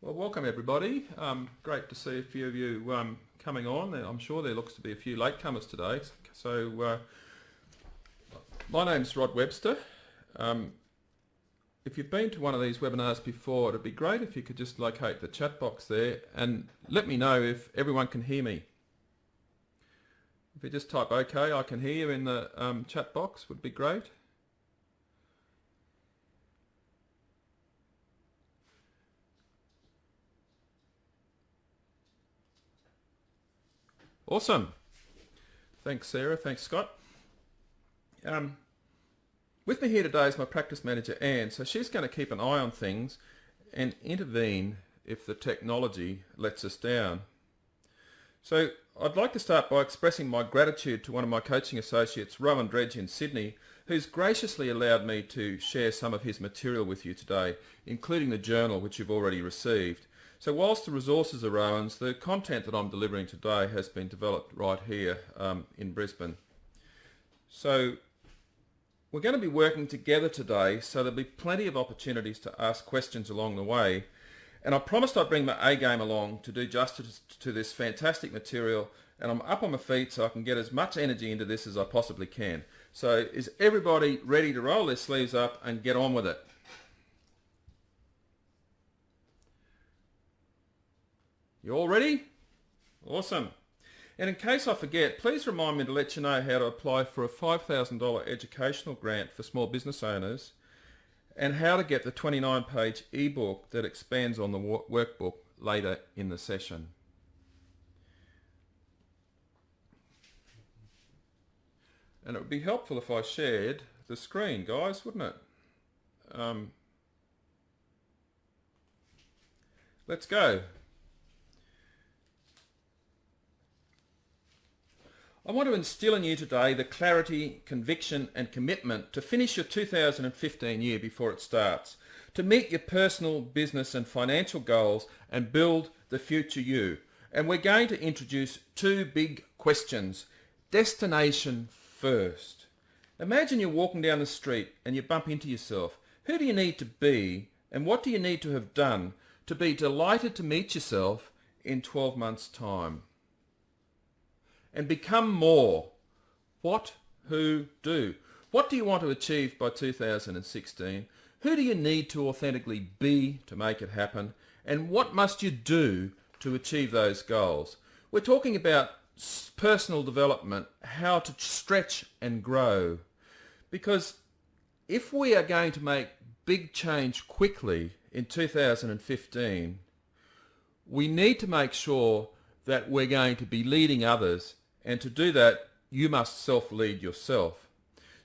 Well, welcome everybody. Great to see a few of you coming on. I'm sure there looks to be a few latecomers today. So my name's Rod Webster. If you've been to one of these webinars before, it'd be great if you could just locate the chat box there and let me know if everyone can hear me. If you just type OK, I can hear you in the chat box, would be great. Awesome. Thanks, Sarah. Thanks, Scott. With me here today is my practice manager, Anne. So she's going to keep an eye on things and intervene if the technology lets us down. So I'd like to start by expressing my gratitude to one of my coaching associates, Rowan Dredge in Sydney, who's graciously allowed me to share some of his material with you today, including the journal which you've already received. So whilst the resources are Rowan's, the content that I'm delivering today has been developed right here in Brisbane. So we're going to be working together today, so there'll be plenty of opportunities to ask questions along the way. And I promised I'd bring my A game along to do justice to this fantastic material, and I'm up on my feet so I can get as much energy into this as I possibly can. So is everybody ready to roll their sleeves up and get on with it? You all ready? Awesome. And in case I forget, please remind me to let you know how to apply for a $5,000 educational grant for small business owners and how to get the 29-page ebook that expands on the workbook later in the session. And it would be helpful if I shared the screen, guys, wouldn't it? Let's go. I want to instill in you today the clarity, conviction and commitment to finish your 2015 year before it starts, to meet your personal, business and financial goals and build the future you. And we're going to introduce two big questions. Destination first. Imagine you're walking down the street and you bump into yourself. Who do you need to be and what do you need to have done to be delighted to meet yourself in 12 months' time? And become more. What, who, do. What do you want to achieve by 2016? Who do you need to authentically be to make it happen? And what must you do to achieve those goals? We're talking about personal development, how to stretch and grow. Because if we are going to make big change quickly in 2015, we need to make sure that we're going to be leading others. And to do that, you must self-lead yourself.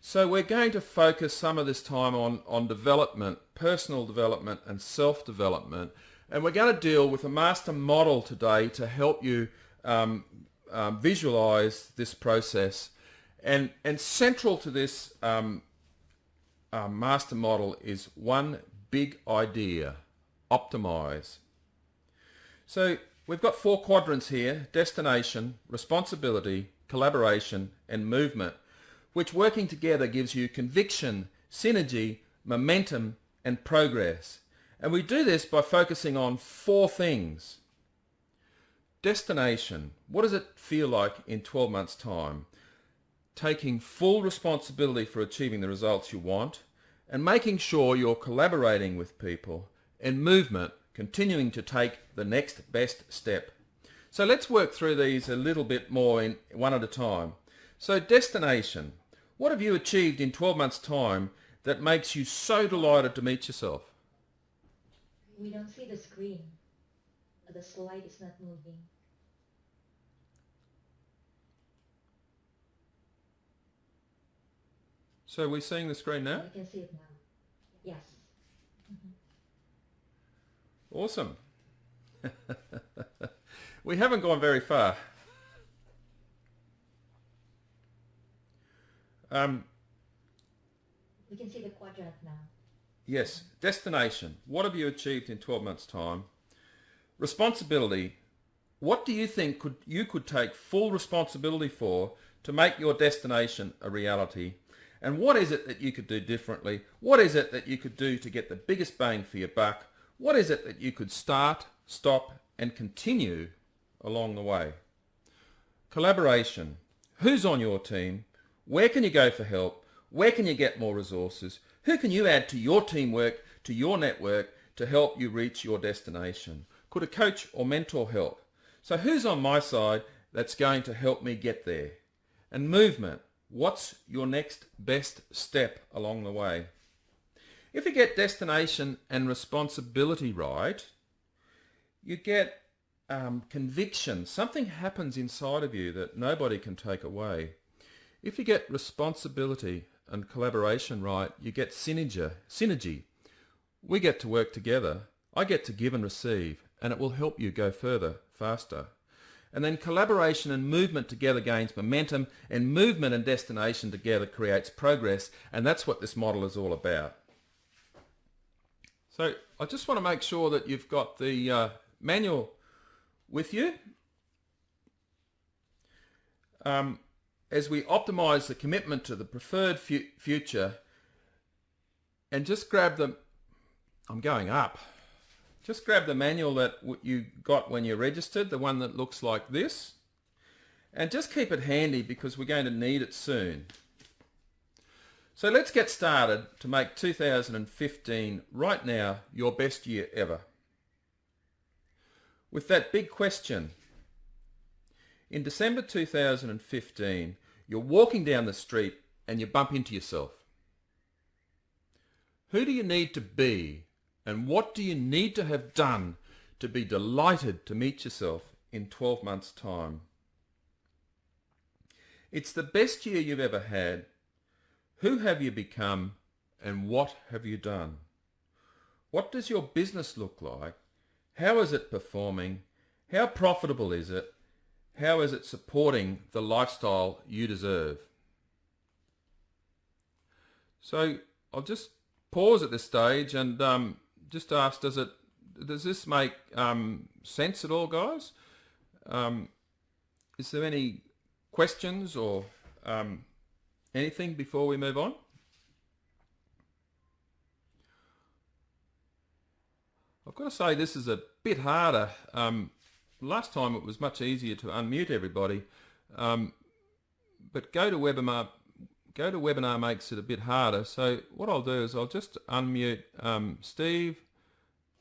So we're going to focus some of this time on development, personal development and self-development. And we're going to deal with a master model today to help you visualize this process. And central to this master model is one big idea: optimize. So we've got 4 quadrants here: destination, responsibility, collaboration and movement, which working together gives you conviction, synergy, momentum and progress. And we do this by focusing on 4 things. Destination. What does it feel like in 12 months' time? Taking full responsibility for achieving the results you want and making sure you're collaborating with people. And movement, continuing to take the next best step. So let's work through these a little bit more in one at a time. So destination. What have you achieved in 12 months' time that makes you so delighted to meet yourself? We don't see the screen. The slide is not moving. So we're seeing the screen now? I can see it now. Yes. Awesome. We haven't gone very far. We can see the quadrant now. Yes, destination. What have you achieved in 12 months' time? Responsibility. What do you think you could take full responsibility for to make your destination a reality? And what is it that you could do differently? What is it that you could do to get the biggest bang for your buck? What is it that you could start, stop and continue along the way? Collaboration. Who's on your team? Where can you go for help? Where can you get more resources? Who can you add to your teamwork, to your network, to help you reach your destination? Could a coach or mentor help? So who's on my side that's going to help me get there? And movement. What's your next best step along the way? If you get destination and responsibility right, you get conviction. Something happens inside of you that nobody can take away. If you get responsibility and collaboration right, you get synergy. We get to work together. I get to give and receive, and it will help you go further, faster. And then collaboration and movement together gains momentum, and movement and destination together creates progress, and that's what this model is all about. So I just want to make sure that you've got the manual with you. As we optimize the commitment to the preferred future, and just grab the, I'm going up, just grab the manual that you got when you registered, the one that looks like this, and just keep it handy because we're going to need it soon. So let's get started to make 2015 right now your best year ever. With that big question, in December 2015, you're walking down the street and you bump into yourself. Who do you need to be, and what do you need to have done to be delighted to meet yourself in 12 months' time? It's the best year you've ever had. Who have you become, and what have you done? What does your business look like? How is it performing? How profitable is it? How is it supporting the lifestyle you deserve? So I'll just pause at this stage and just ask, does this make sense at all, guys? Is there any questions or anything before we move on? I've got to say this is a bit harder. Last time it was much easier to unmute everybody, but GoToWebinar makes it a bit harder. So what I'll do is I'll just unmute Steve,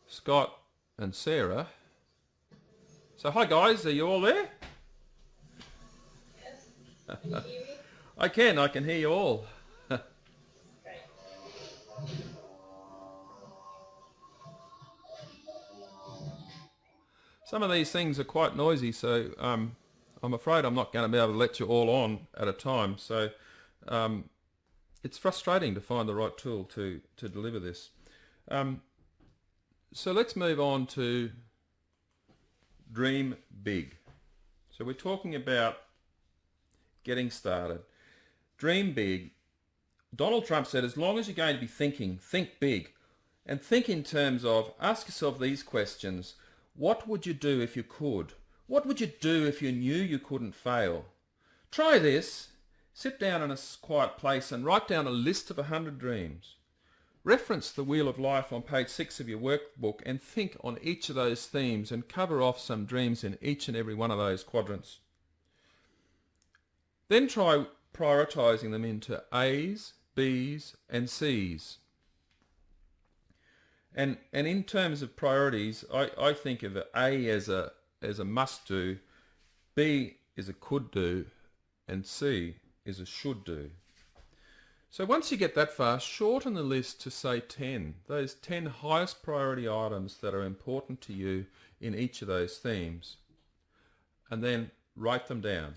Scott and Sarah. So hi guys, are you all there? Yes. Can you hear me? I can hear you all. Great. Some of these things are quite noisy, so I'm afraid I'm not going to be able to let you all on at a time. So it's frustrating to find the right tool to deliver this. So let's move on to dream big. So we're talking about getting started. Dream big. Donald Trump said, as long as you're going to be thinking, think big. And think in terms of, ask yourself these questions. What would you do if you could? What would you do if you knew you couldn't fail? Try this. Sit down in a quiet place and write down a list of 100 dreams. Reference the Wheel of Life on page 6 of your workbook and think on each of those themes and cover off some dreams in each and every one of those quadrants. Then try prioritising them into A's, B's and C's. And in terms of priorities, I think of A as a must do, B is a could do, and C is a should do. So once you get that far, shorten the list to say 10, those 10 highest priority items that are important to you in each of those themes, and then write them down.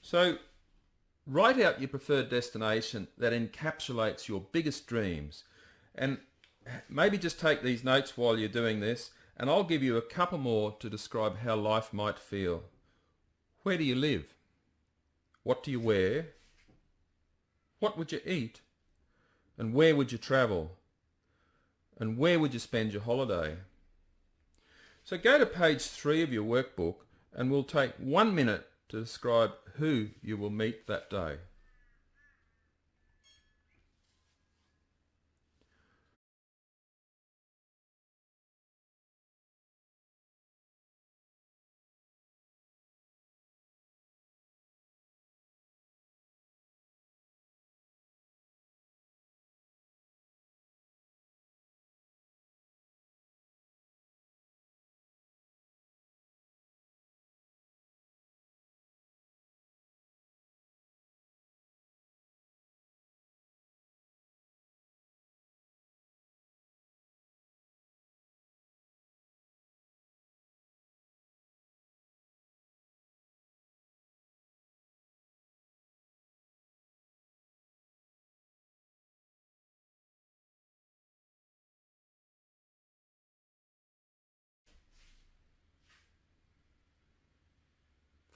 So write out your preferred destination that encapsulates your biggest dreams, and maybe just take these notes while you're doing this, and I'll give you a couple more to describe how life might feel. Where do you live? What do you wear? What would you eat? And where would you travel? And where would you spend your holiday? So go to page 3 of your workbook and we'll take 1 minute to describe who you will meet that day.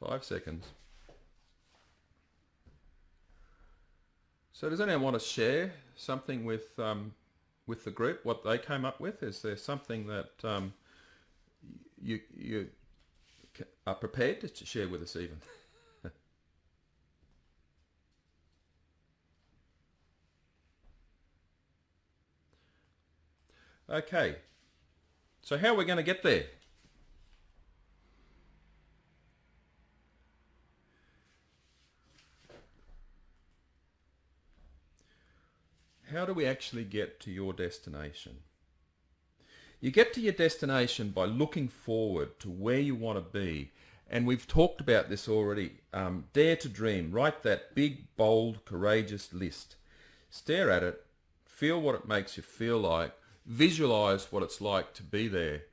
5 seconds. So does anyone want to share something with the group, what they came up with? Is there something that you are prepared to share with us even? Okay, so how are we going to get there? How do we actually get to your destination? You get to your destination by looking forward to where you want to be. And we've talked about this already. Dare to dream. Write that big, bold, courageous list. Stare at it. Feel what it makes you feel like. Visualize what it's like to be there.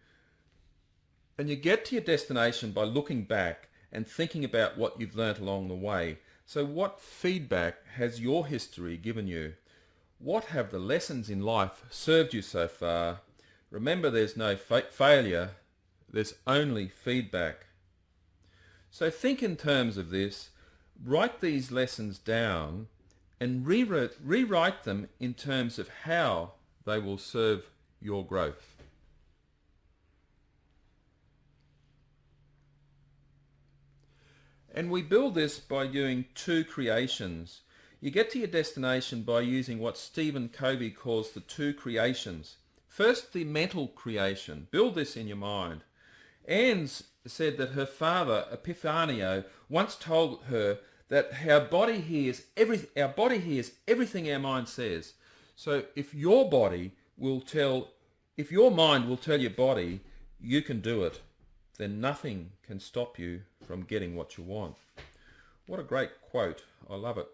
And you get to your destination by looking back and thinking about what you've learnt along the way. So what feedback has your history given you? What have the lessons in life served you so far? Remember, there's no failure, there's only feedback. So think in terms of this, write these lessons down and rewrite them in terms of how they will serve your growth. And we build this by doing 2 creations. You get to your destination by using what Stephen Covey calls the 2 creations. First, the mental creation. Build this in your mind. Anne's said that her father, Epifanio, once told her that our body hears everything our mind says. So if your mind will tell your body you can do it, then nothing can stop you from getting what you want. What a great quote. I love it.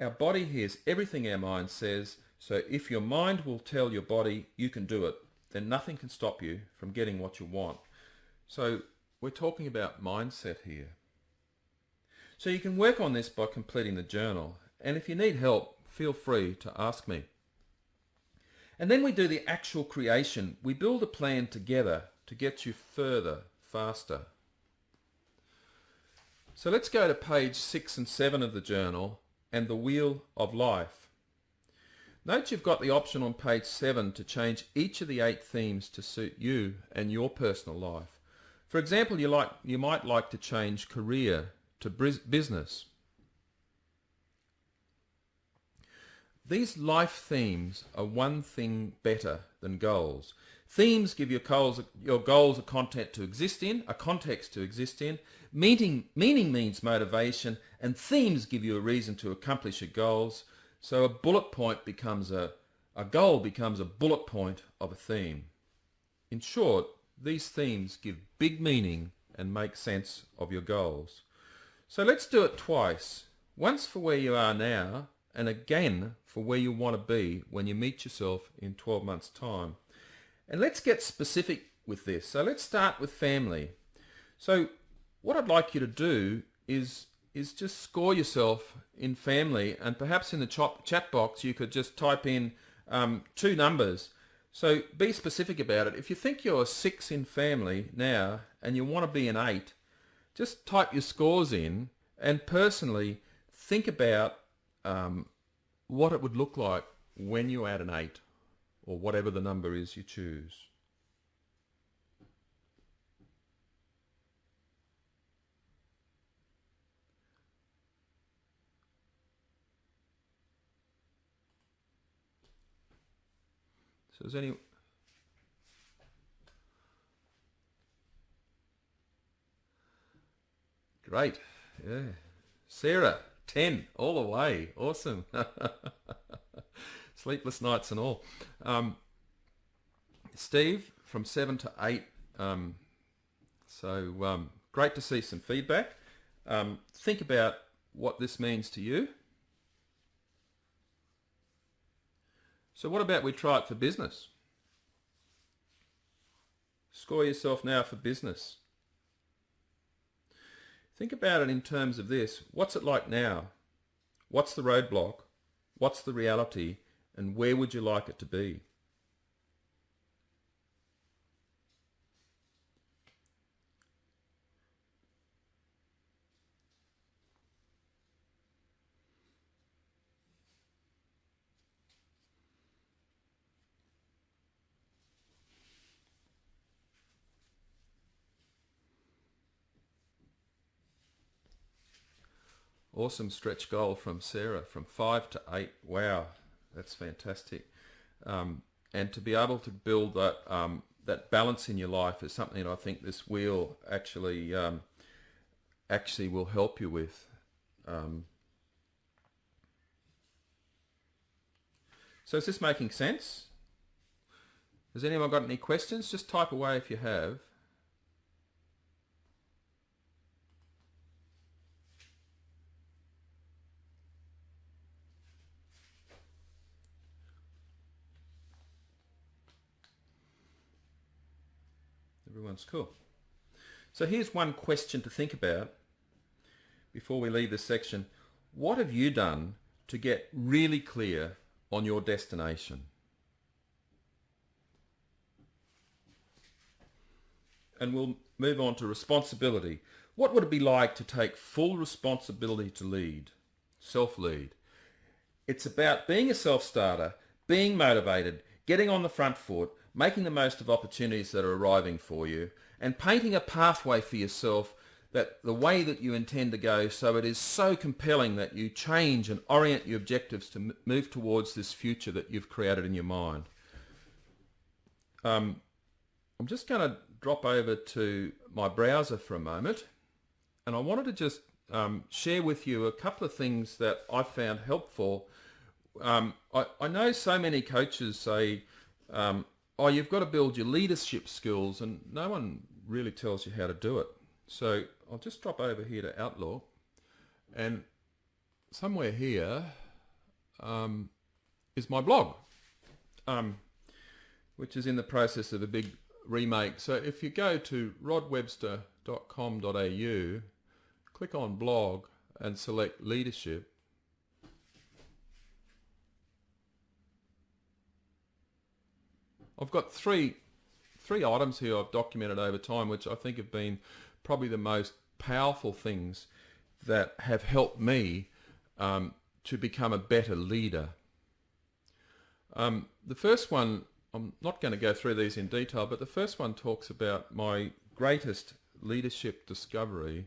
Our body hears everything our mind says, so if your mind will tell your body you can do it, then nothing can stop you from getting what you want. So we're talking about mindset here. So you can work on this by completing the journal, and if you need help, feel free to ask me. And then we do the actual creation. We build a plan together to get you further, faster. So let's go to page 6 and 7 of the journal and the Wheel of Life. Note you've got the option on page 7 to change each of the 8 themes to suit you and your personal life. For example, you might like to change career to business. These life themes are one thing better than goals. Themes give your goals a context to exist in. Meaning means motivation, and themes give you a reason to accomplish your goals. So a bullet point becomes a goal becomes a bullet point of a theme. In short, these themes give big meaning and make sense of your goals. So let's do it twice. Once for where you are now, and again for where you want to be when you meet yourself in 12 months' time. And let's get specific with this. So let's start with family. So what I'd like you to do is just score yourself in family, and perhaps in the chat box you could just type in 2 numbers. So be specific about it. If you think you're a 6 in family now and you want to be an 8, just type your scores in and personally think about what it would look like when you add an 8 or whatever the number is you choose. So is any... Great. Yeah. Sarah, 10 all the way. Awesome. Sleepless nights and all. Steve, from 7 to 8. Great to see some feedback. Think about what this means to you. So what about we try it for business? Score yourself now for business. Think about it in terms of this. What's it like now? What's the roadblock? What's the reality? And where would you like it to be? Awesome stretch goal from Sarah, from 5 to 8. Wow, that's fantastic. And to be able to build that that balance in your life is something that I think this wheel actually actually will help you with. So is this making sense? Has anyone got any questions? Just type away if you have. Everyone's cool. So here's one question to think about before we leave this section. What have you done to get really clear on your destination? And we'll move on to responsibility. What would it be like to take full responsibility to lead, self-lead? It's about being a self-starter, being motivated, getting on the front foot, making the most of opportunities that are arriving for you, and painting a pathway for yourself, that the way that you intend to go, so it is so compelling that you change and orient your objectives to move towards this future that you've created in your mind. I'm just going to drop over to my browser for a moment, and I wanted to just share with you a couple of things that I found helpful. I know so many coaches say, oh, you've got to build your leadership skills, and no one really tells you how to do it. So I'll just drop over here to Outlook, and somewhere here is my blog, which is in the process of a big remake. So if you go to rodwebster.com.au, click on blog and select leadership, I've got three items here I've documented over time, which I think have been probably the most powerful things that have helped me to become a better leader. The first one, I'm not going to go through these in detail, but the first one talks about my greatest leadership discovery,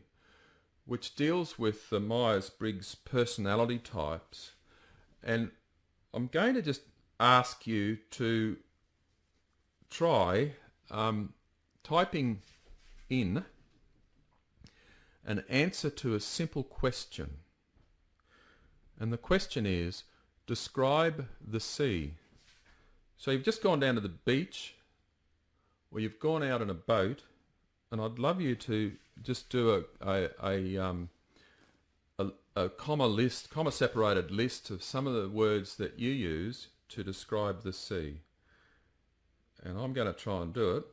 which deals with the Myers-Briggs personality types. And I'm going to just ask you to try typing in an answer to a simple question. And the question is, describe the sea. So you've just gone down to the beach, or you've gone out in a boat, and I'd love you to just do a comma separated list of some of the words that you use to describe the sea. And I'm going to try and do it.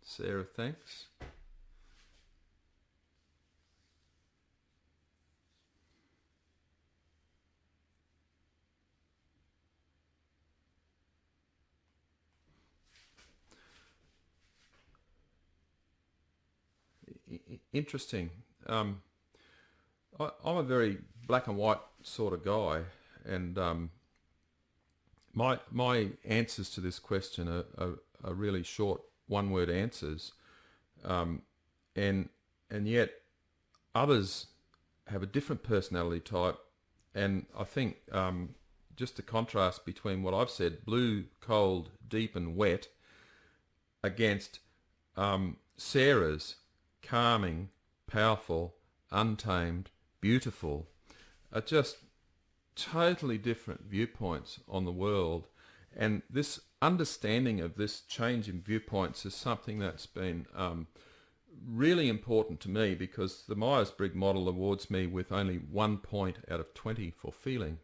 Sarah, thanks. Interesting. I'm a very black and white sort of guy, and my answers to this question are really short one-word answers, and yet others have a different personality type. And I think just the contrast between what I've said, blue, cold, deep and wet, against Sarah's calming, powerful, untamed, beautiful, are just totally different viewpoints on the world. And this understanding of this change in viewpoints is something that's been really important to me, because the Myers-Briggs model awards me with only 1 point out of 20 for feeling.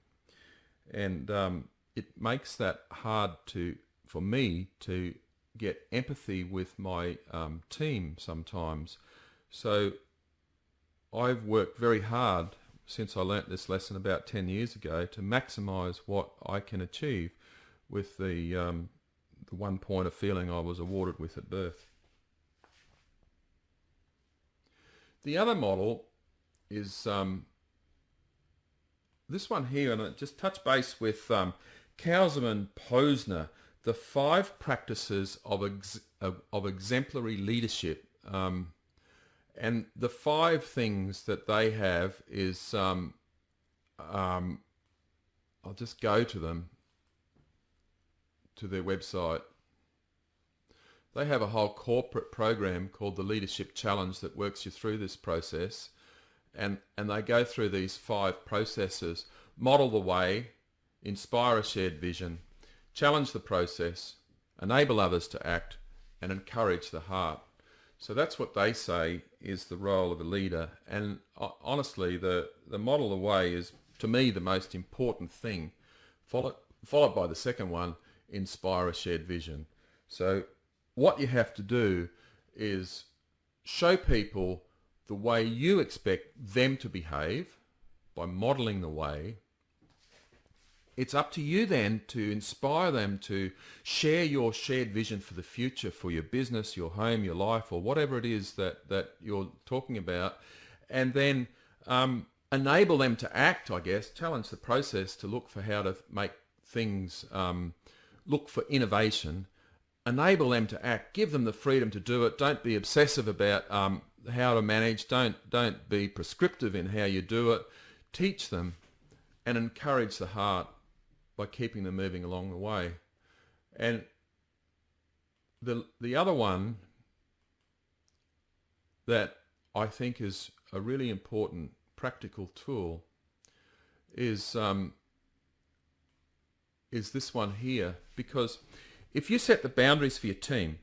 And it makes that hard for me to get empathy with my team sometimes. So I've worked very hard since I learnt this lesson about 10 years ago to maximize what I can achieve, with the 1 point of feeling I was awarded with at birth. The other model is this one here, and I just touch base with Kauserman Posner, the 5 practices of exemplary leadership. And the 5 things that they have is, I'll just go to them, to their website. They have a whole corporate program called the Leadership Challenge that works you through this process. And they go through these 5 processes: model the way, inspire a shared vision, challenge the process, enable others to act, and encourage the heart. So that's what they say is the role of a leader. And honestly, the model the way is, to me, the most important thing, followed by the second one, inspire a shared vision. So what you have to do is show people the way you expect them to behave by modeling the way. It's up to you then to inspire them to share your shared vision for the future, for your business, your home, your life, or whatever it is that you're talking about. And then enable them to act, I guess, challenge the process to look for how to make things, look for innovation, enable them to act, give them the freedom to do it. Don't be obsessive about how to manage. Don't be prescriptive in how you do it. Teach them and encourage the heart by keeping them moving along the way. And the other one that I think is a really important practical tool is this one here, because if you set the boundaries for your team,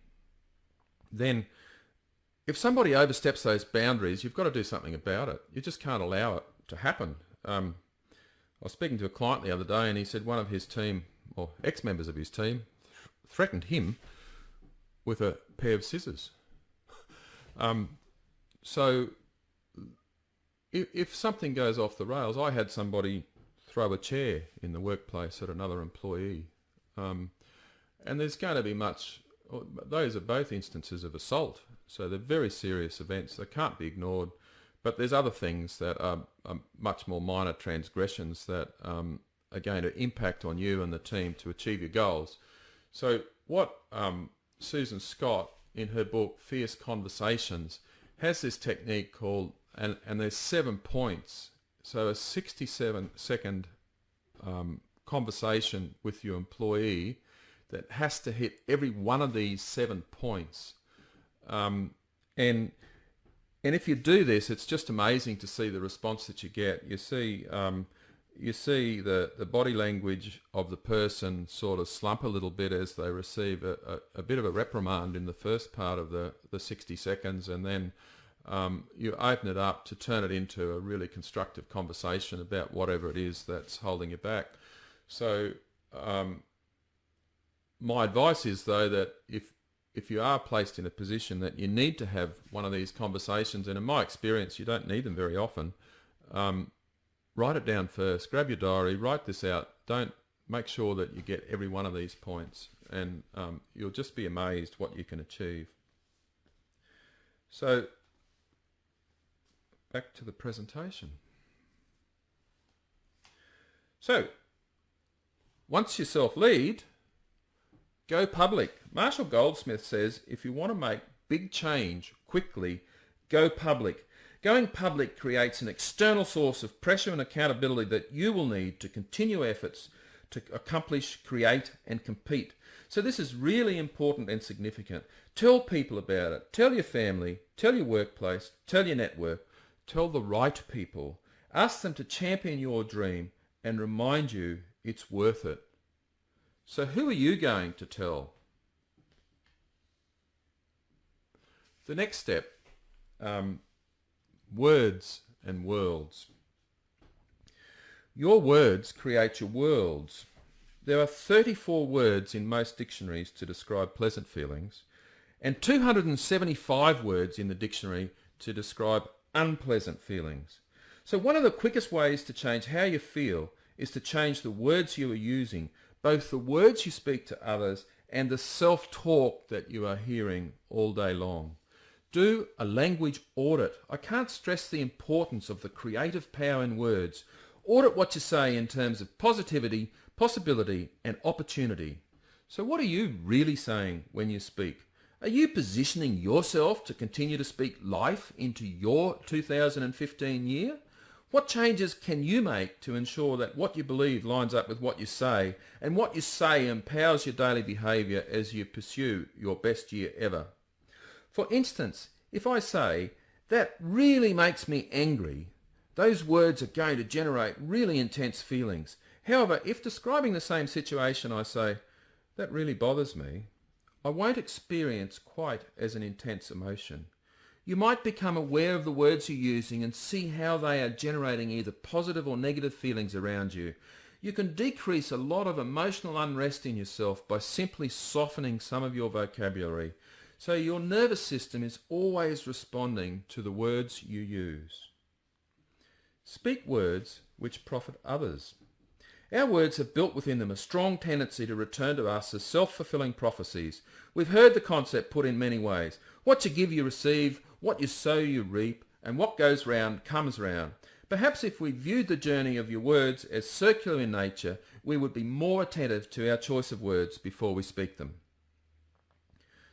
then if somebody oversteps those boundaries, you've got to do something about it. You just can't allow it to happen. I was speaking to a client the other day, and he said one of his team, or ex-members of his team, threatened him with a pair of scissors. So if something goes off the rails, I had somebody throw a chair in the workplace at another employee. And there's going to be those are both instances of assault. So they're very serious events. They can't be ignored. But there's other things that are much more minor transgressions that are going to impact on you and the team to achieve your goals. So what Susan Scott, in her book Fierce Conversations, has this technique called, and there's 7 points. So a 67-second conversation with your employee that has to hit every one of these 7 points. And if you do this, it's just amazing to see the response that you get. You see the body language of the person sort of slump a little bit as they receive a bit of a reprimand in the first part of the 60 seconds, and then you open it up to turn it into a really constructive conversation about whatever it is that's holding you back. So my advice is, though, that if you are placed in a position that you need to have one of these conversations, and in my experience you don't need them very often, write it down first. Grab your diary, write this out. Make sure that you get every one of these points, and you'll just be amazed what you can achieve. So back to the presentation. So once you self-lead, go public. Marshall Goldsmith says, if you want to make big change quickly, go public. Going public creates an external source of pressure and accountability that you will need to continue efforts to accomplish, create, and compete. So this is really important and significant. Tell people about it. Tell your family. Tell your workplace. Tell your network. Tell the right people. Ask them to champion your dream and remind you it's worth it. So who are you going to tell? The next step, words and worlds. Your words create your worlds. There are 34 words in most dictionaries to describe pleasant feelings, and 275 words in the dictionary to describe unpleasant feelings. So one of the quickest ways to change how you feel is to change the words you are using both the words you speak to others and the self-talk that you are hearing all day long. Do a language audit. I can't stress the importance of the creative power in words. Audit what you say in terms of positivity, possibility, and opportunity. So what are you really saying when you speak? Are you positioning yourself to continue to speak life into your 2015 year? What changes can you make to ensure that what you believe lines up with what you say, and what you say empowers your daily behaviour as you pursue your best year ever? For instance, if I say, "That really makes me angry," those words are going to generate really intense feelings. However, if describing the same situation I say, "That really bothers me," I won't experience quite as an intense emotion. You might become aware of the words you're using and see how they are generating either positive or negative feelings around you. You can decrease a lot of emotional unrest in yourself by simply softening some of your vocabulary, so your nervous system is always responding to the words you use. Speak words which profit others. Our words have built within them a strong tendency to return to us as self-fulfilling prophecies. We've heard the concept put in many ways. What you give, you receive. What you sow, you reap. And what goes round, comes round. Perhaps if we viewed the journey of your words as circular in nature, we would be more attentive to our choice of words before we speak them.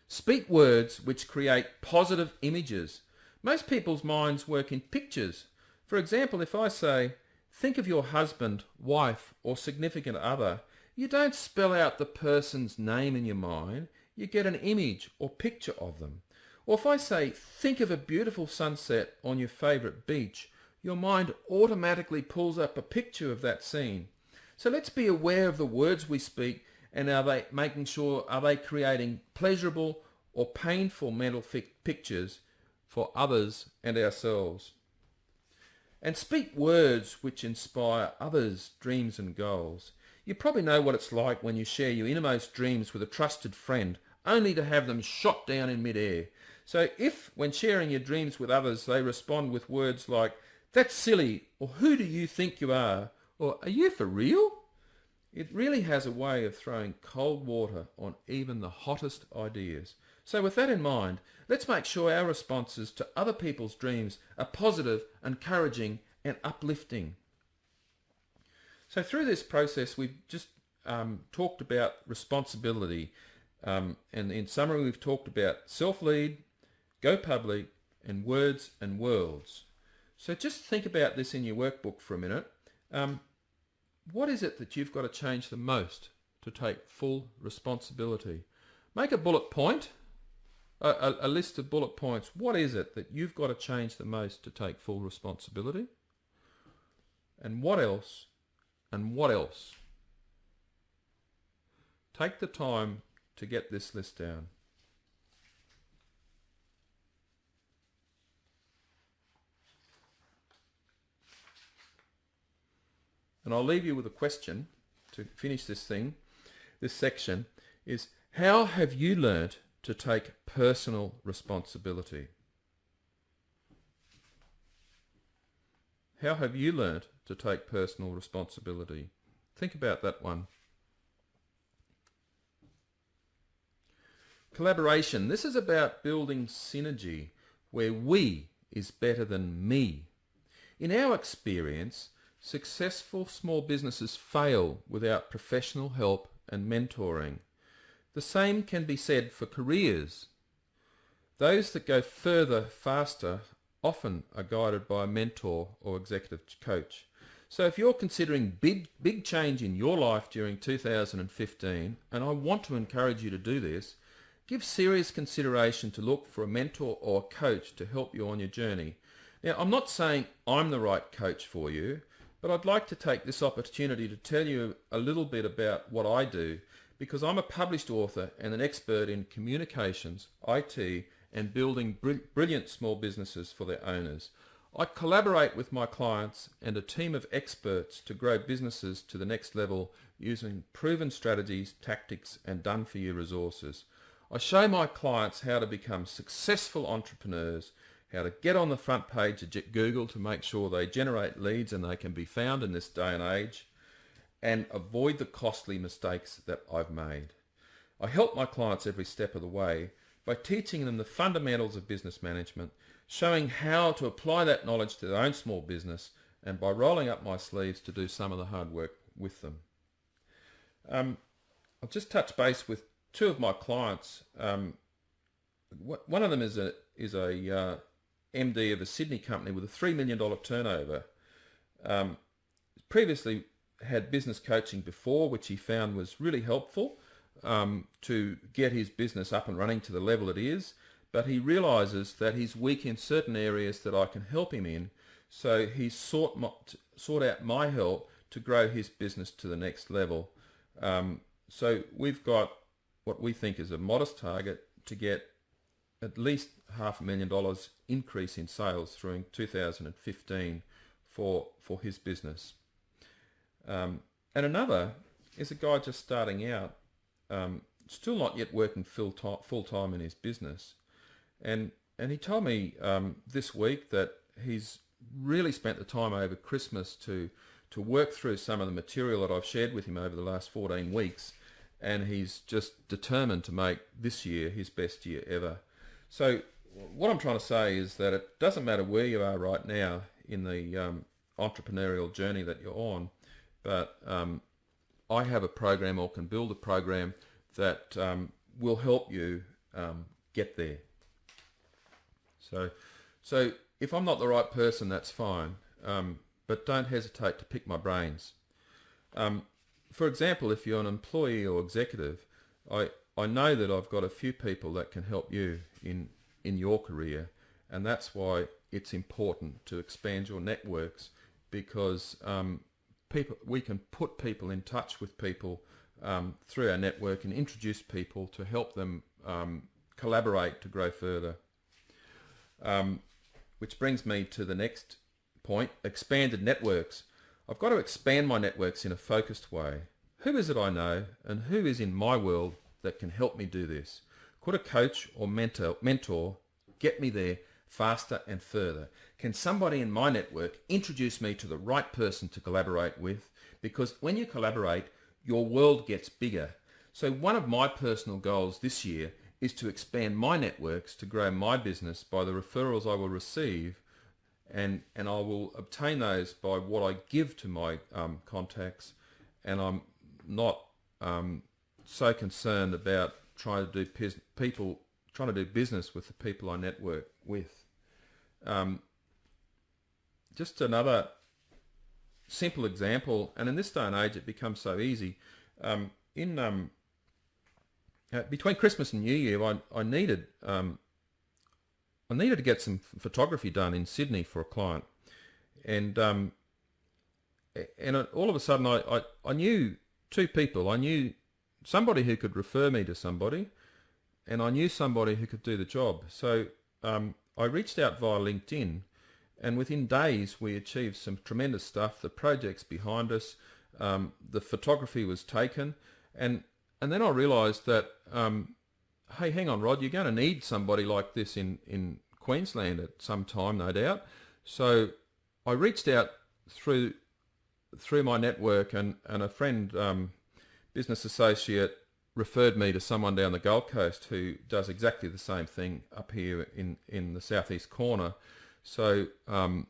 Speak words which create positive images. Most people's minds work in pictures. For example, if I say, "Think of your husband, wife, or significant other," you don't spell out the person's name in your mind. You get an image or picture of them. Or if I say, "Think of a beautiful sunset on your favourite beach," your mind automatically pulls up a picture of that scene. So let's be aware of the words we speak, and are they creating pleasurable or painful mental pictures for others and ourselves. And speak words which inspire others' dreams and goals. You probably know what it's like when you share your innermost dreams with a trusted friend, only to have them shot down in midair. So if, when sharing your dreams with others, they respond with words like, "That's silly," or "Who do you think you are?" or "Are you for real?" it really has a way of throwing cold water on even the hottest ideas. So with that in mind, let's make sure our responses to other people's dreams are positive, encouraging, and uplifting. So through this process, we've just talked about responsibility. And in summary, we've talked about self-lead, go public, and words and worlds. So just think about this in your workbook for a minute. What is it that you've got to change the most to take full responsibility? Make a bullet point, a list of bullet points. What is it that you've got to change the most to take full responsibility? And what else? And what else? Take the time to get this list down. And I'll leave you with a question to finish this section, is how have you learnt to take personal responsibility? How have you learnt to take personal responsibility? Think about that one. Collaboration. This is about building synergy, where we is better than me. In our experience, successful small businesses fail without professional help and mentoring. The same can be said for careers. Those that go further faster often are guided by a mentor or executive coach. So if you're considering big change in your life during 2015, and I want to encourage you to do this, give serious consideration to look for a mentor or a coach to help you on your journey. Now, I'm not saying I'm the right coach for you, but I'd like to take this opportunity to tell you a little bit about what I do, because I'm a published author and an expert in communications, IT, and building brilliant small businesses for their owners. I collaborate with my clients and a team of experts to grow businesses to the next level using proven strategies, tactics, and done-for-you resources. I show my clients how to become successful entrepreneurs, how to get on the front page of Google to make sure they generate leads and they can be found in this day and age, and avoid the costly mistakes that I've made. I help my clients every step of the way by teaching them the fundamentals of business management, showing how to apply that knowledge to their own small business, and by rolling up my sleeves to do some of the hard work with them. I'll just touch base with two of my clients. One of them is a MD of a Sydney company with a $3 million turnover. Previously had business coaching before, which he found was really helpful to get his business up and running to the level it is, but he realizes that he's weak in certain areas that I can help him in, so he's sought out my help to grow his business to the next level. So we've got what we think is a modest target to get at least $500,000 increase in sales through 2015 for his business. And another is a guy just starting out, still not yet working full time in his business, and he told me this week that he's really spent the time over Christmas to work through some of the material that I've shared with him over the last 14 weeks, and he's just determined to make this year his best year ever. So what I'm trying to say is that it doesn't matter where you are right now in the entrepreneurial journey that you're on, but I have a program, or can build a program that will help you get there. So if I'm not the right person, that's fine, but don't hesitate to pick my brains. For example, if you're an employee or executive, I know that I've got a few people that can help you in your career, and that's why it's important to expand your networks, because we can put people in touch with people through our network and introduce people to help them collaborate to grow further. Which brings me to the next point, expanded networks. I've got to expand my networks in a focused way. Who is it I know, and who is in my world that can help me do this? Could a coach or mentor get me there faster and further? Can somebody in my network introduce me to the right person to collaborate with? Because when you collaborate, your world gets bigger. So one of my personal goals this year is to expand my networks to grow my business by the referrals I will receive, and I will obtain those by what I give to my contacts, and I'm not so concerned about trying to do business with the people I network with. Just another simple example, and in this day and age it becomes so easy. Between Christmas and New Year, I needed to get some photography done in Sydney for a client, and all of a sudden I knew two people. I knew somebody who could refer me to somebody, and I knew somebody who could do the job. So I reached out via LinkedIn, and within days we achieved some tremendous stuff. The project's behind us, the photography was taken, and then I realised that, hey, hang on, Rod, you're going to need somebody like this in Queensland at some time, no doubt. So I reached out through my network, and a friend, business associate, referred me to someone down the Gold Coast who does exactly the same thing up here in the southeast corner. So I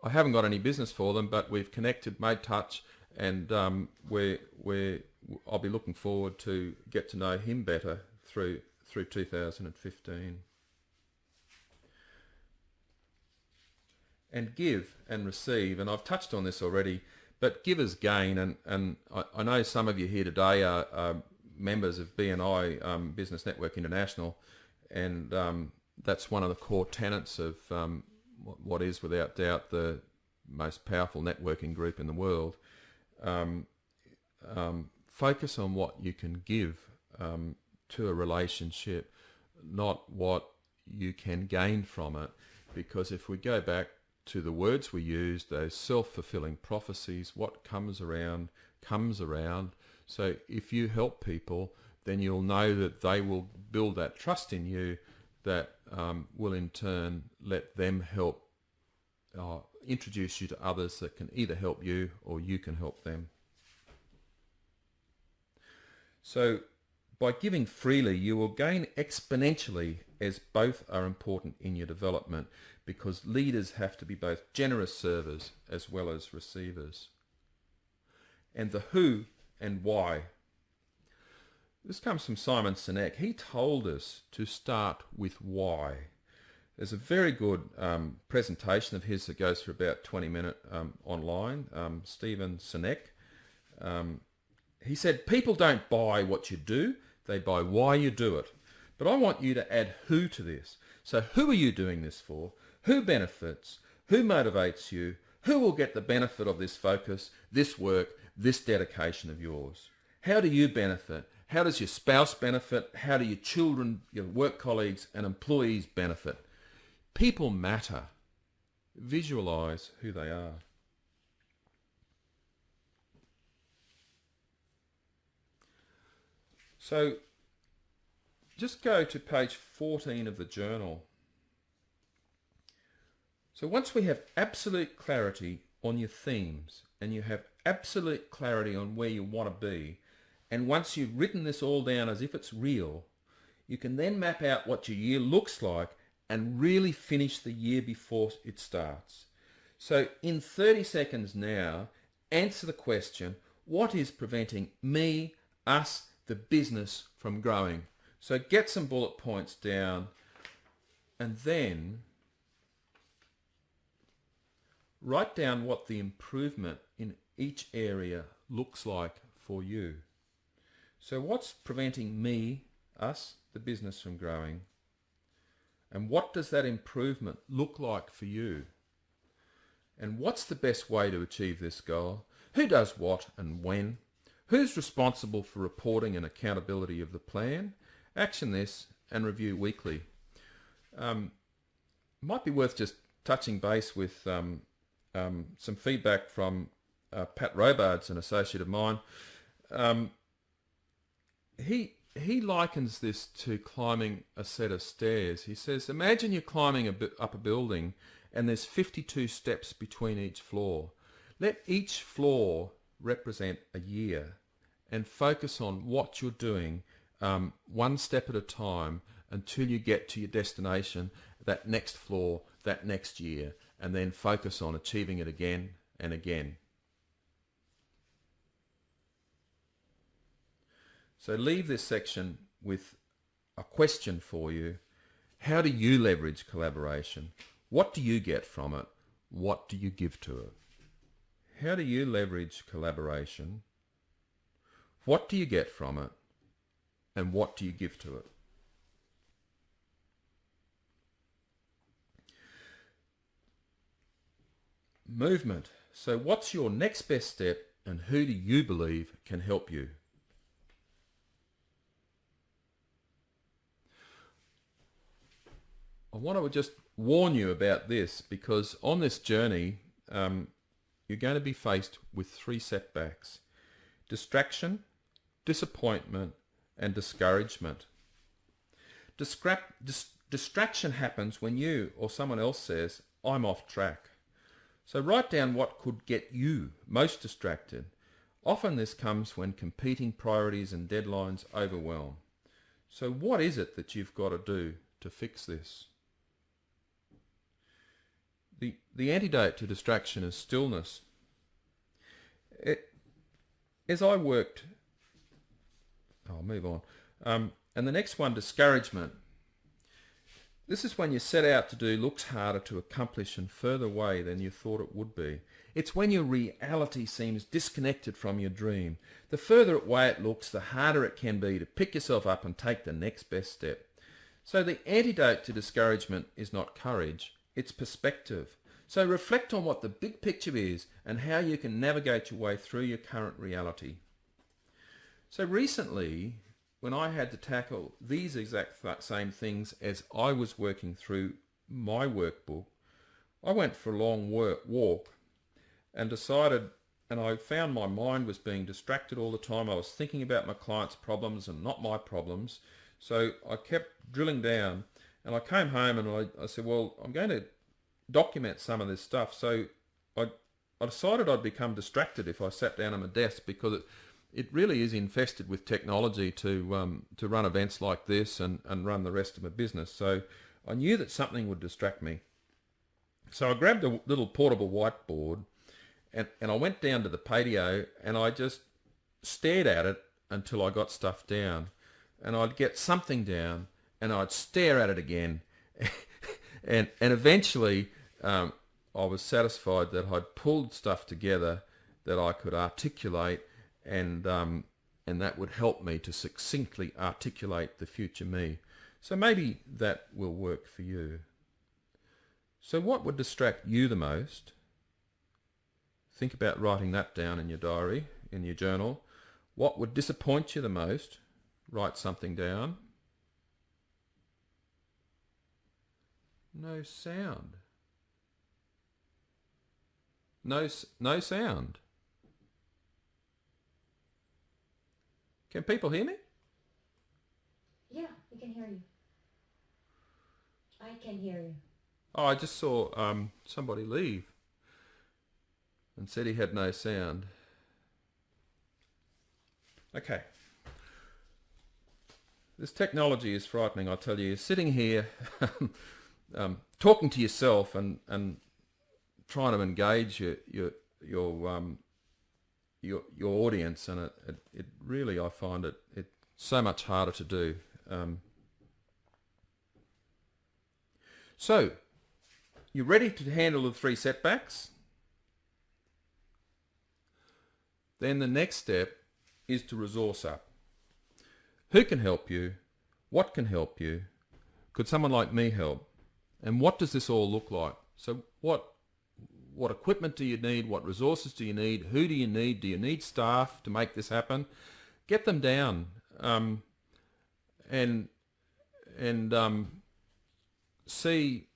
haven't got any business for them, but we've connected, made touch, and I'll be looking forward to get to know him better through 2015. And give and receive, and I've touched on this already, but givers gain, and I know some of you here today are members of BNI, Business Network International, and that's one of the core tenets of what is without doubt the most powerful networking group in the world. Focus on what you can give to a relationship, not what you can gain from it, because if we go back to the words we use, those self-fulfilling prophecies, what comes around comes around. So if you help people, then you'll know that they will build that trust in you that will in turn let them help introduce you to others that can either help you or you can help them. So by giving freely, you will gain exponentially, as both are important in your development, because leaders have to be both generous servers as well as receivers. And the who and why. This comes from Simon Sinek. He told us to start with why. There's a very good presentation of his that goes for about 20 minutes online. Stephen Sinek. He said, people don't buy what you do, they buy why you do it. But I want you to add who to this. So who are you doing this for? Who benefits? Who motivates you? Who will get the benefit of this focus, this work, this dedication of yours? How do you benefit? How does your spouse benefit? How do your children, your work colleagues and employees benefit? People matter. Visualize who they are. So just go to page 14 of the journal. So once we have absolute clarity on your themes and you have absolute clarity on where you want to be, and once you've written this all down as if it's real, you can then map out what your year looks like and really finish the year before it starts. So in 30 seconds now, answer the question, what is preventing me, us, the business from growing? So get some bullet points down and then write down what the improvement in each area looks like for you. So what's preventing me, us, the business from growing? And what does that improvement look like for you? And what's the best way to achieve this goal? Who does what and when? Who's responsible for reporting and accountability of the plan? Action this and review weekly. Might be worth just touching base with some feedback from Pat Robards, an associate of mine. He likens this to climbing a set of stairs. He says, imagine you're climbing up a building and there's 52 steps between each floor. Let each floor represent a year and focus on what you're doing one step at a time until you get to your destination, that next floor, that next year, and then focus on achieving it again and again. So leave this section with a question for you. How do you leverage collaboration? What do you get from it? What do you give to it? How do you leverage collaboration? What do you get from it? And what do you give to it? Movement. So what's your next best step and who do you believe can help you? I want to just warn you about this because on this journey, you're going to be faced with 3 setbacks: distraction, disappointment, and discouragement. Distraction happens when you or someone else says, I'm off track. So write down what could get you most distracted. Often this comes when competing priorities and deadlines overwhelm. So what is it that you've got to do to fix this? The antidote to distraction is stillness. As I worked, I'll move on. And the next one, discouragement. This is when you set out to do looks harder to accomplish and further away than you thought it would be. It's when your reality seems disconnected from your dream. The further away it looks, the harder it can be to pick yourself up and take the next best step. So the antidote to discouragement is not courage, it's perspective. So reflect on what the big picture is and how you can navigate your way through your current reality. So recently, when I had to tackle these exact same things as I was working through my workbook, I went for a long walk and decided, and I found my mind was being distracted all the time. I was thinking about my clients' problems and not my problems. So I kept drilling down and I came home and I said, well, I'm going to document some of this stuff. So I, I decided I'd become distracted if I sat down at my desk, because it really is infested with technology to run events like this and run the rest of my business. So I knew that something would distract me. So I grabbed a little portable whiteboard and I went down to the patio and I just stared at it until I got stuff down. And I'd get something down and I'd stare at it again. and eventually I was satisfied that I'd pulled stuff together that I could articulate, and that would help me to succinctly articulate the future me. So maybe that will work for you. So what would distract you the most? Think about writing that down in your diary, in your journal. What would disappoint you the most? Write something down. No sound. No sound. Can people hear me? Yeah, we can hear you. I can hear you. Oh, I just saw somebody leave and said he had no sound. Okay. This technology is frightening, I tell you. You're sitting here talking to yourself and trying to engage your audience, and it really, I find it so much harder to do. So, you ready to handle the 3 setbacks? Then the next step is to resource up. Who can help you? What can help you? Could someone like me help? And what does this all look like? So what equipment do you need? What resources do you need? Who do you need? Do you need staff to make this happen? Get them down, and see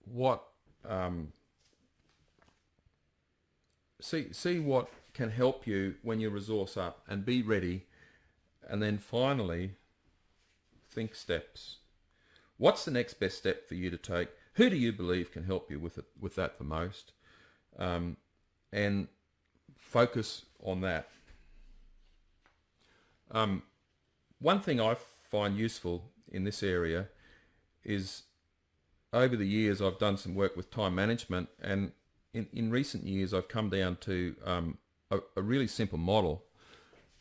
what see what can help you when you resource up, and be ready. And then finally, think steps. What's the next best step for you to take? Who do you believe can help you with that the most? And focus on that. One thing I find useful in this area is, over the years I've done some work with time management, and in recent years I've come down to a really simple model,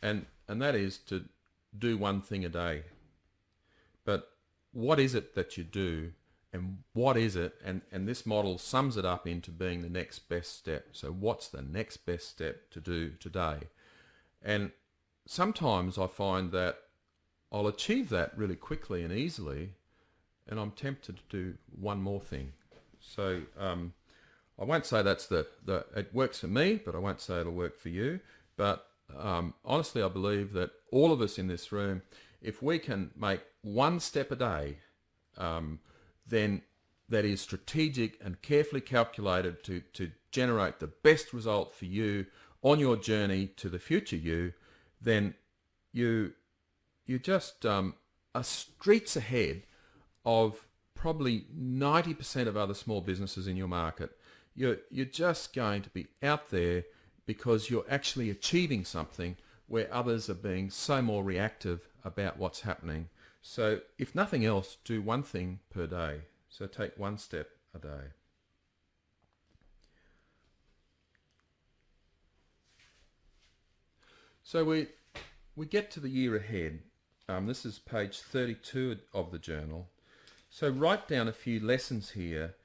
and that is to do one thing a day. But what is it that you do, and what is it? And this model sums it up into being the next best step. So what's the next best step to do today? And sometimes I find that I'll achieve that really quickly and easily, and I'm tempted to do one more thing. So I won't say that's it works for me, but I won't say it'll work for you. But honestly, I believe that all of us in this room, if we can make one step a day, then that is strategic and carefully calculated to generate the best result for you on your journey to the future you, then you just are streets ahead of probably 90% of other small businesses in your market. You're just going to be out there because you're actually achieving something where others are being so more reactive about what's happening. So if nothing else, do one thing per day. So take one step a day. So we get to the year ahead. This is page 32 of the journal. So write down a few lessons here,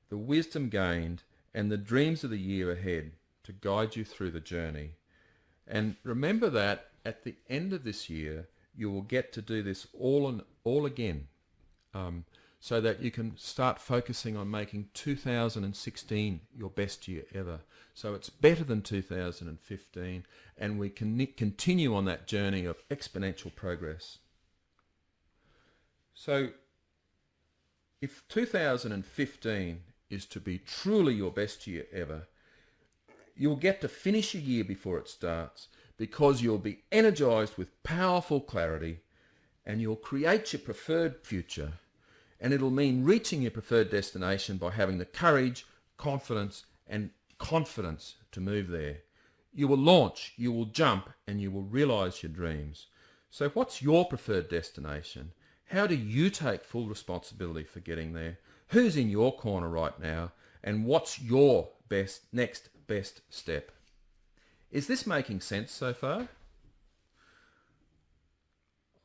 the wisdom gained, and the dreams of the year ahead to guide you through the journey. And remember that at the end of this year, you will get to do this all again, so that you can start focusing on making 2016 your best year ever. So it's better than 2015, and we can continue on that journey of exponential progress. So if 2015 is to be truly your best year ever, you'll get to finish a year before it starts, because you'll be energized with powerful clarity, and you'll create your preferred future, and it'll mean reaching your preferred destination by having the courage, confidence to move there. You will launch, you will jump, and you will realise your dreams. So what's your preferred destination? How do you take full responsibility for getting there? Who's in your corner right now? And what's your next best step? Is this making sense so far?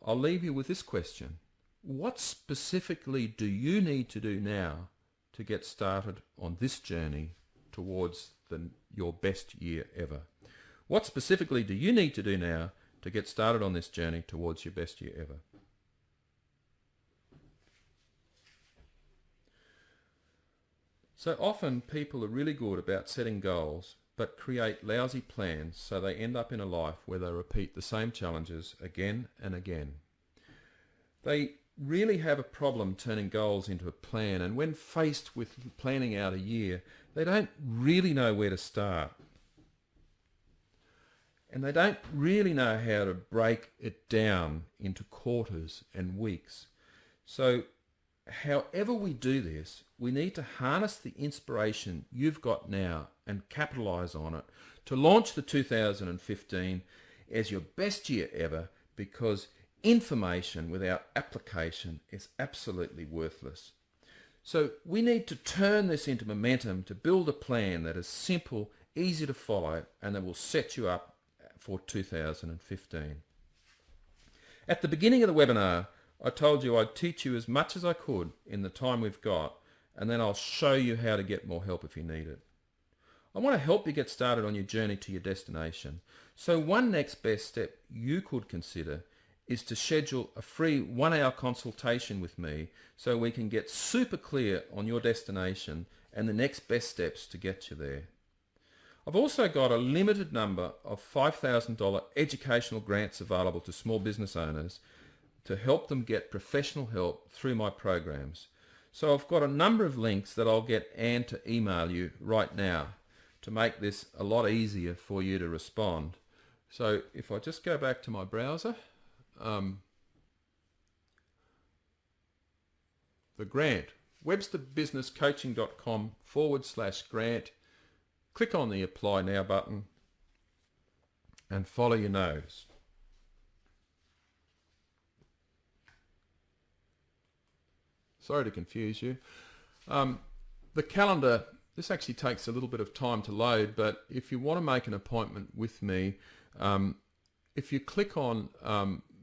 I'll leave you with this question. What specifically do you need to do now to get started on this journey towards your best year ever? What specifically do you need to do now to get started on this journey towards your best year ever? So often people are really good about setting goals, but create lousy plans, so they end up in a life where they repeat the same challenges again and again. They really have a problem turning goals into a plan, and when faced with planning out a year, they don't really know where to start. And they don't really know how to break it down into quarters and weeks. So however we do this, we need to harness the inspiration you've got now and capitalise on it to launch the 2015 as your best year ever, because information without application is absolutely worthless. So we need to turn this into momentum to build a plan that is simple, easy to follow, and that will set you up for 2015. At the beginning of the webinar, I told you I'd teach you as much as I could in the time we've got, and then I'll show you how to get more help if you need it. I want to help you get started on your journey to your destination. So one next best step you could consider is to schedule a free 1-hour consultation with me so we can get super clear on your destination and the next best steps to get you there. I've also got a limited number of $5,000 educational grants available to small business owners to help them get professional help through my programs. So I've got a number of links that I'll get Anne to email you right now to make this a lot easier for you to respond. So if I just go back to my browser, the grant, websterbusinesscoaching.com/grant, click on the Apply Now button and follow your nose. Sorry to confuse you. The calendar, this actually takes a little bit of time to load, but if you want to make an appointment with me, if you click on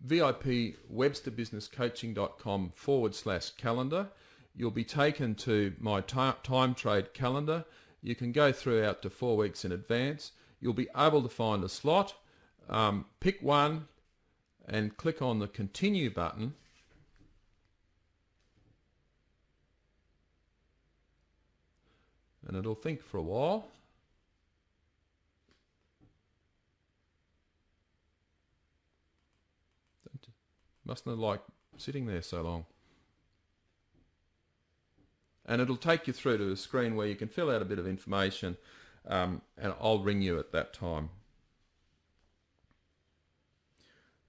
VIP websterbusinesscoaching.com/calendar, you'll be taken to my time trade calendar. You can go through out to 4 weeks in advance. You'll be able to find a slot, pick one and click on the continue button. And it'll think for a while. Mustn't have liked sitting there so long. And it'll take you through to a screen where you can fill out a bit of information, and I'll ring you at that time.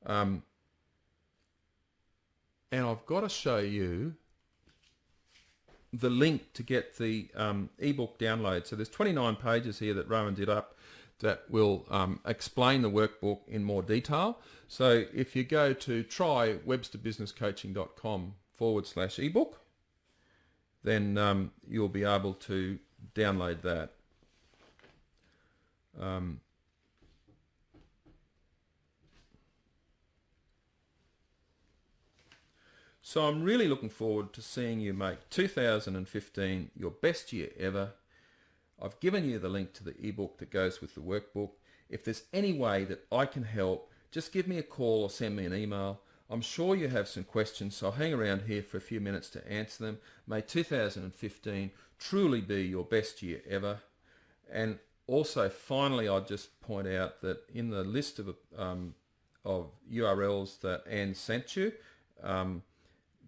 And I've got to show you the link to get the ebook download. So there's 29 pages here that Rowan did up that will explain the workbook in more detail. So if you go to try websterbusinesscoaching.com/ebook, then you'll be able to download that. So I'm really looking forward to seeing you make 2015 your best year ever. I've given you the link to the ebook that goes with the workbook. If there's any way that I can help, just give me a call or send me an email. I'm sure you have some questions, so I'll hang around here for a few minutes to answer them. May 2015 truly be your best year ever. And also, finally, I'll just point out that in the list of URLs that Anne sent you,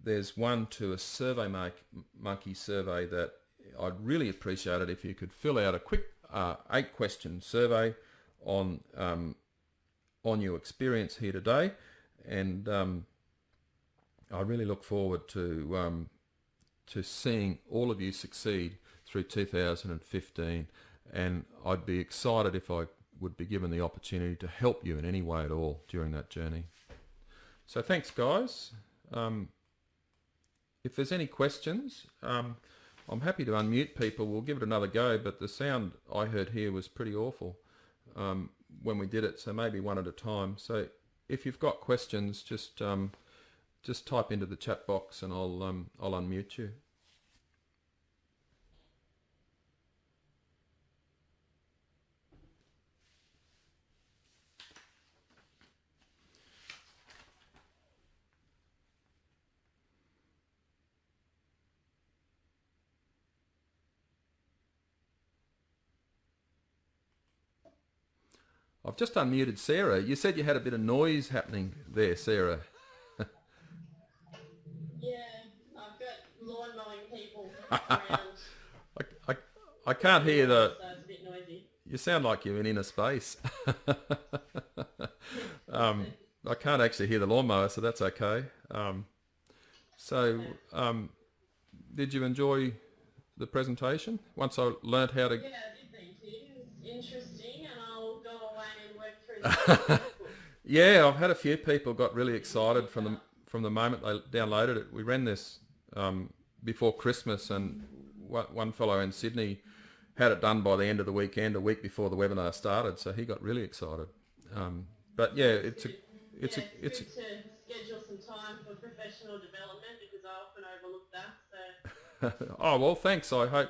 there's one to a SurveyMonkey survey that I'd really appreciate it if you could fill out a quick 8-question survey on your experience here today, and I really look forward to to seeing all of you succeed through 2015, and I'd be excited if I would be given the opportunity to help you in any way at all during that journey. So thanks, guys. If there's any questions, I'm happy to unmute people. We'll give it another go, but the sound I heard here was pretty awful when we did it, so maybe one at a time. So if you've got questions, just type into the chat box and I'll unmute you. I've just unmuted Sarah. You said you had a bit of noise happening there, Sarah. Yeah, I've got lawn mowing people around. I can't hear So it's a bit noisy. You sound like you're in inner space. I can't actually hear the lawnmower, so that's okay. Did you enjoy the presentation? Once I learnt how to... Yeah, I did, thank you. It was interesting, and I'll go away and work through the Yeah, I've had a few people got really excited from the moment they downloaded it. We ran this before Christmas, and one fellow in Sydney had it done by the end of the weekend, a week before the webinar started, so he got really excited. But yeah, it's good to schedule some time for professional development, because I often overlook that. So. Oh well, thanks. I hope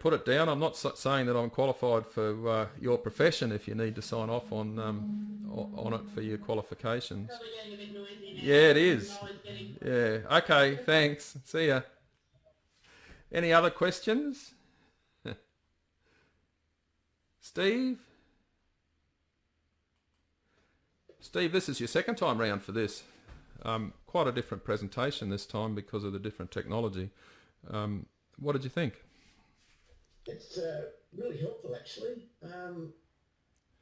put it down. I'm not saying that I'm qualified for your profession. If you need to sign off on it for your qualifications. Probably getting a bit noisy now. Yeah, it is. Yeah. Okay. Thanks. See ya. Any other questions? Steve? Steve, this is your second time round for this. Quite a different presentation this time because of the different technology. What did you think? It's really helpful, actually.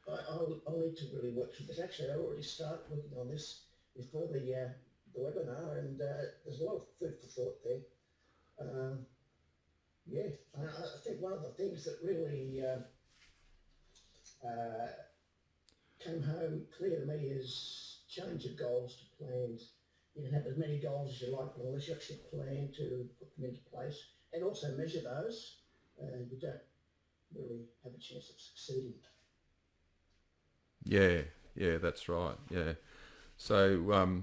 I'll need to really work through this. Actually, I already started working on this before the webinar, and there's a lot of food for thought there. Yeah, I think one of the things that really came home clear to me is change your goals to plans. You can have as many goals as you like, but unless you actually plan to put them into place and also measure those, you don't really have a chance of succeeding. Yeah, that's right. Yeah. So,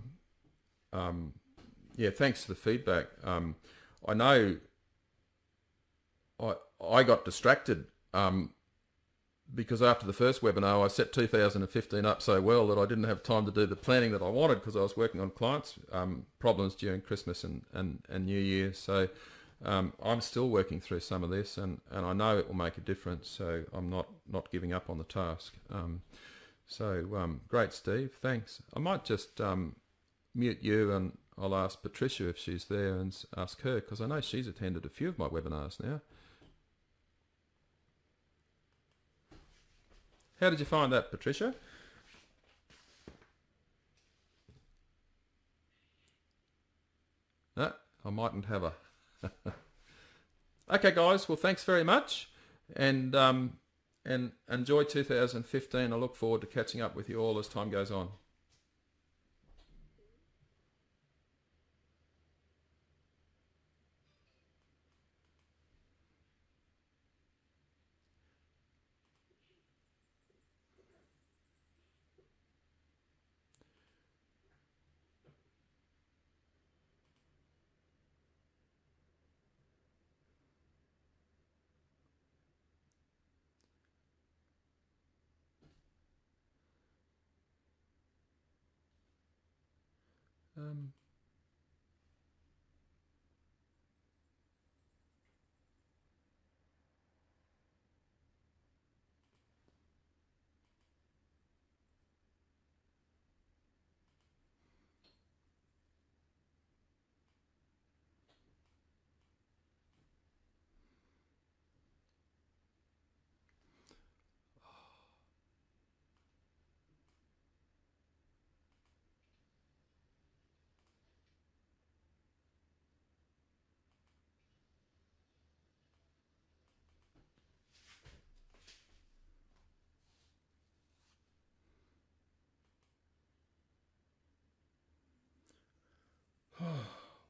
yeah, thanks for the feedback. I know I got distracted because after the first webinar, I set 2015 up so well that I didn't have time to do the planning that I wanted because I was working on clients' problems during Christmas and New Year. So I'm still working through some of this, and I know it will make a difference. So I'm not giving up on the task. Great, Steve. Thanks. I might just mute you, and I'll ask Patricia if she's there and ask her, because I know she's attended a few of my webinars now. How did you find that, Patricia? No, I mightn't have a... Okay, guys. Well, thanks very much, and enjoy 2015. I look forward to catching up with you all as time goes on.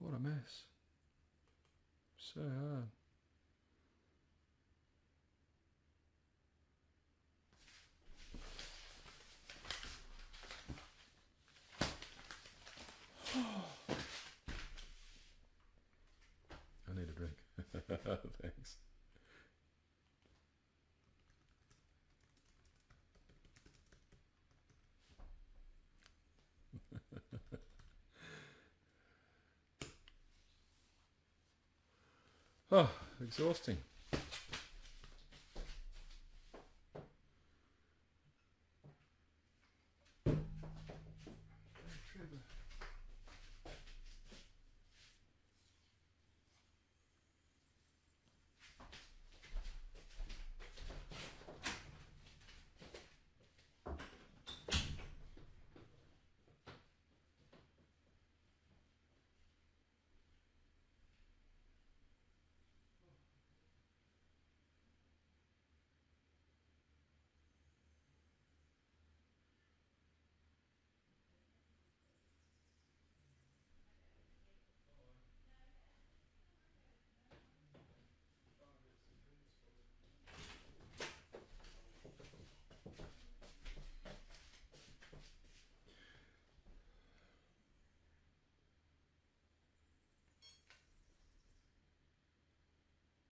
What a mess. So hard. I need a drink. Thanks. Oh, exhausting.